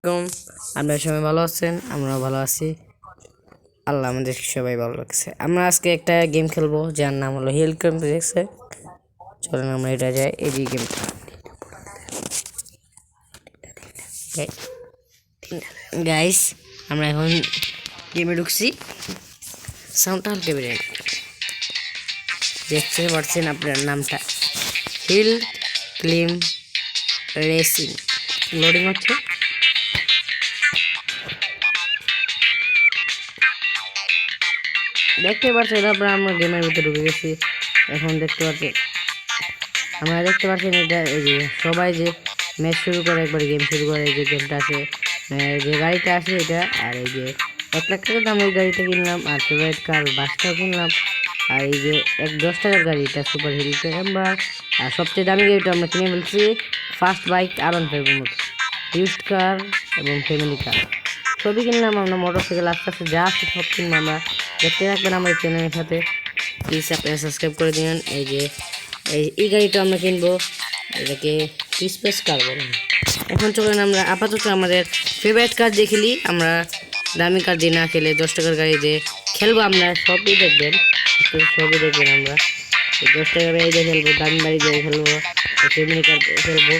কম আপনারা সবাই ভালো আছেন, আমরাও ভালো আছি। আল্লাহ আমাদের সবাই ভালো লাগছে। আমরা আজকে একটা গেম খেলবো যার নাম হলো হিল কমপ্লেক্সে। চলেন আমরা এটা যাই। এই যে গেমটা গাইস, আমরা এখন গেমে ঢুকছি। সাউন্ডটা হালকা বেড়ে দেখতে পাচ্ছেন আপনার নামটা হিল ক্লিম রেসিং লোডিং হচ্ছে। দেখতে পাচ্ছেন তারপরে আমরা গেমের ভিতরে ঢুকে গেছি। এখন দেখতে পাচ্ছেন এটা এই যে সবাই যে ম্যাচ শুরু করে একবার গেম শুরু করে, এই যে গেমটা আছে, যে গাড়িটা আছে এটা, আর এই যে 1 লাখ টাকা দাম এই গাড়িটা কিনলাম, আর ফেভারিট কার বাসটাও কিনলাম, আর এই যে 10 টাকার গাড়িটা সুপার হিল ক্লাইম্বার, আর সবচেয়ে দামি গাড়িটা আমরা কিনে ফেলছি ফার্স্ট বাইক R15 মতো, ইউজড কার এবং ফ্যামিলি কার সবই কিনলাম আমরা। মোটরসাইকেল আস্তে আস্তে যা আছে সব কিনবো আমরা। দেখতে রাখবেন আমার চ্যানেলের সাথে, প্লিজ আপনারা সাবস্ক্রাইব করে দিন। এই যে এই গাড়িটা আমরা কিনবো, এটাকে ক্রিসমাস কার বলেন। এখন চলেন আমরা আপাতত আমাদের ফেভারিট কার দিয়ে খেলি। আমরা দামি কার দিয়ে না খেলে 10 টাকার গাড়ি দিয়ে খেলবো। আমরা সবই দেখবেন, আমরা 10 টাকার গাড়ি দিয়ে খেলবো, দামি বাড়ি দিয়ে খেলবো, ফ্যামিলি কার দিয়ে খেলবো।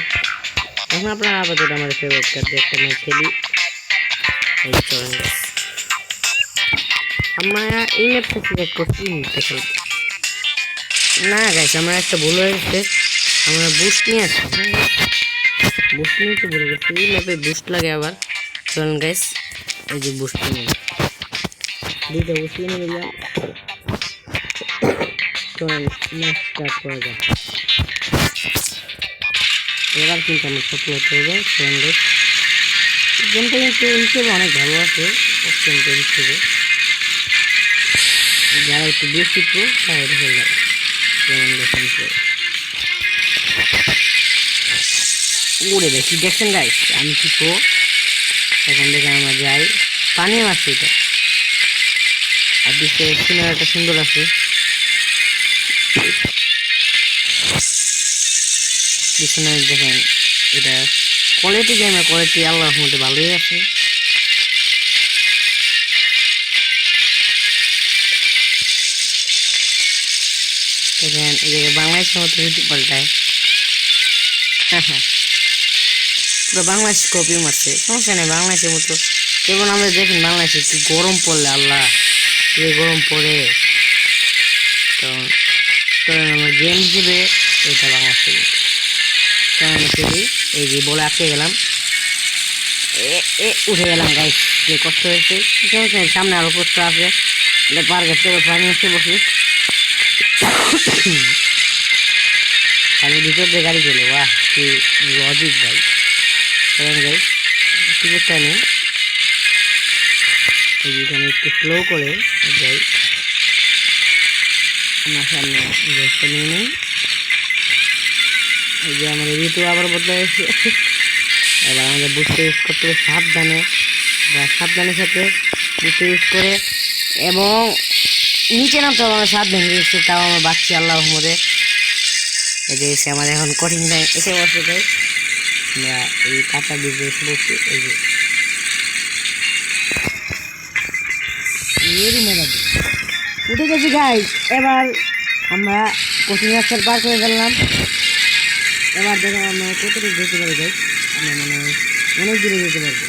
এখন আপনারা আপাতত আমাদের ফেভারিট কার দিয়ে একটা ম্যাচ খেলি। এই চলেন আমরা এই ম্যাপটা সিলেক্ট করছি, ম্যাপটা খেলবো না গাইস। আমরা একটা ভুল হয়ে গেছে, আমরা বুস্ট নিয়ে আসছি, বুস্ট নিয়ে তো ভুলে গেছি। এই ম্যাপে বুস্ট লাগে আবার। চলেন গাইস, এই যে বুস্ট নিয়ে দুইটা বুস্ট নিয়ে নিলাম। চলেন ম্যাচ স্টার্ট করা যাক। এবার কিন্তু আমার সফল হতে হবে। চলেন গাইস, গেমটা কিন্তু হিসেবে অনেক ভালো আছে, হিসেবে যারা একটু বেশি প্রো তারা এটা খেলবে। যেমন দেখেন উড়ে দেখি, দেখছেন গাইস আমি কি প্রো। এখন দেখেন আমরা যাই, পানিও আছে এটা, আর দিকে সিনারিটা সুন্দর আছে। পিছনে দেখেন এটা কোয়ালিটি, গেমের কোয়ালিটি আল্লাহর মধ্যে ভালোই আছে। দেখেন এই জায়গায় বাংলাদেশের মতো ইউটিউব পাল্টায়, পুরো বাংলাদেশ কপি মারছে, সমস্যা নেই বাংলাদেশের মতো। যেমন আমরা দেখেন বাংলাদেশে কি গরম পড়লে, আল্লাহ কি গরম পড়ে। কারণ আমরা গেম হিসেবে এটা বাংলাদেশে আমি খেলি। এই যে বলে আটকে গেলাম, উঠে গেলাম গাইস, যে কষ্ট হয়েছে। সামনে আরো কষ্ট আছে, পার গেছে পানি আসতে বসে আমি ভিতর দিয়ে গাড়ি গেলো। বাহ কি লজিক ভাই। কারণ গাইস টিকিটটা নেই, এখানে একটু স্লো করে যাই। আমার সামনে গ্যাসটা নিয়ে নেই। এই যে আমাদের ঋতু আবার বদলে গেছে। এবার আমাদের বুঝতে ইউজ করতে হবে সাবধানে, সাবধানের সাথে বুঝতে ইউজ করে, এবং নিচে নামতে হবে। আমার সাত ভেঙে গেছে, তাও আমার বাচ্চি আল্লাহ রহমতে। এই যে এসে আমার এখন কঠিন টাইম এসে বসে যাই। আমরা এই কাঁচা বীজে এসে বসছি। এই যে উঠে গেছি গাইস। এবার আমরা কঠিন রাস্তার পার করে ফেললাম। এবার দেখো আমরা কতটুকু যেতে পারি গাইস, আমরা মনে হয় অনেক দূরে যেতে পারবো।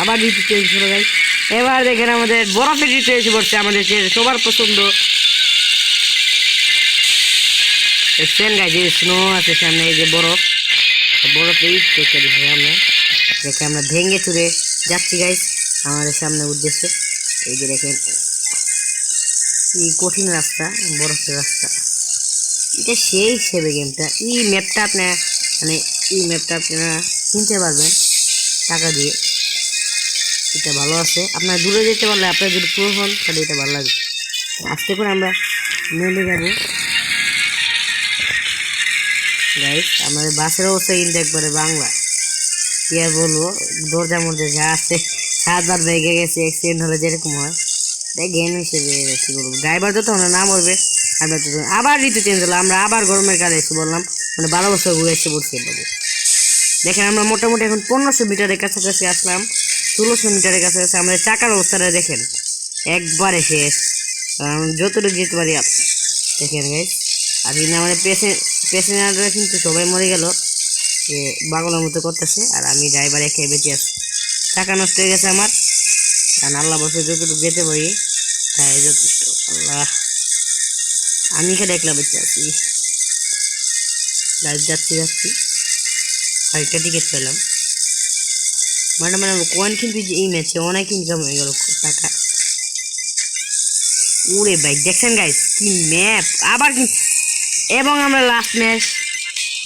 আবার ঋতু চেঞ্জ করে গাইস। এবার দেখেন আমাদের বরফের ঋতু এসে পড়ছে, আমাদের সবার পছন্দ। দেখছেন গাইস, যে স্নো আছে সামনে, এই যে বরফের দেখে দিচ্ছি সামনে। দেখে আমরা ভেঙে চুরে যাচ্ছি গাইস আমাদের সামনে উদ্দেশ্যে। এই যে দেখেন এই কঠিন রাস্তা, বরফের রাস্তা, এটা সেই হিসেবে গেমটা। এই ম্যাপটা আপনার এই ম্যাপটা আপনারা কিনতে পারবেন টাকা দিয়ে। এটা ভালো আছে, আপনারা দূরে যেতে পারলে, আপনারা যদি প্রো হন তাহলে এটা ভালো লাগবে। আস্তে করে আমরা নেমে যাবো গাইস। আমাদের বাসের অবস্থা কিন্তু একবারে বাংলা, কি আর বলবো। দরজার মধ্যে যা আছে 7বার ভেঙে গেছে, অ্যাক্সিডেন্ট হলে যেরকম হয়। তাই গেম হিসেবে কি বলবো, ড্রাইভার যত না মরবে আমরা তো আবার ঋতু চেঞ্জ হলো, আমরা আবার গরমের কালে এসে বললাম, মানে 12 বছর ঘুরে এসে পড়ছি এভাবে। দেখেন আমরা মোটামুটি এখন 1500 মিটারের কাছাকাছি আসলাম, 1600 মিটারের কাছাকাছি। আমাদের চাকার অবস্থাটা দেখেন একবারে শেষ, যতটুকু যেতে পারি দেখেন গাইস। আর কিন্তু আমাদের প্যাসেঞ্জাররা কিন্তু সবাই মরে গেল, যে পাগলের মতো করতেছে, আর আমি ড্রাইভার একে বেঁচে আছি। টাকা নষ্ট হয়ে গেছে আমার, কারণ আল্লাহ বসে যতটুকু যেতে পারি তাই যথেষ্ট। আল্লাহ, আমি এখানে একলা বেঁচে আছি। যাচ্ছি আরেকটা টিকিট পেলাম, মানে কয়েন কিন্তু এই ম্যাচে অনেক ইনকাম হয়ে গেল টাকা। ওরে ভাই দেখছেন গাইস কি ম্যাপ আবার কি, এবং আমরা লাস্ট ম্যাচ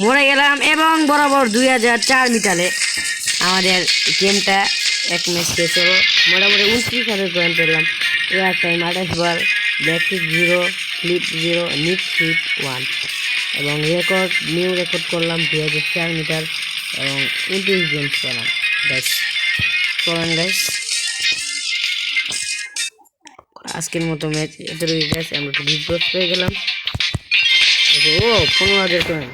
মরে গেলাম, এবং বরাবর 2004 মিটারে আমাদের গেমটা এক ম্যাচ শেষ হলো। মোটামুটি 29,000 পয়েন্ট পেলাম। এয়ার টাইম 28 বার, ব্যাককিক 0, ফ্লিপ 0, নিট ফ্লিপ 1, এবং নিউ রেকর্ড করলাম 2004 মিটার, এবং 29 গেমস পেলাম গাইস। চলেন গাইস, আজকের মতো ম্যাচ এতটুকু গাইস। আমরা তো বিপদ পেয়ে গেলাম। ও 15,000 পয়েন্ট,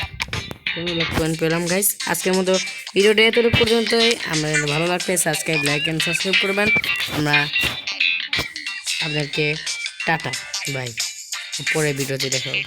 15 লাখ পয়েন্ট পেলাম গাইস। আজকের মতো ভিডিওটা এতটুকু পর্যন্তই। আমরা ভালো লাগলে সাবস্ক্রাইব, লাইক এন্ড সাবস্ক্রাইব করবেন। আমরা আপনাদেরকে টাটা বাই, পরে ভিডিওতে দেখা হবে।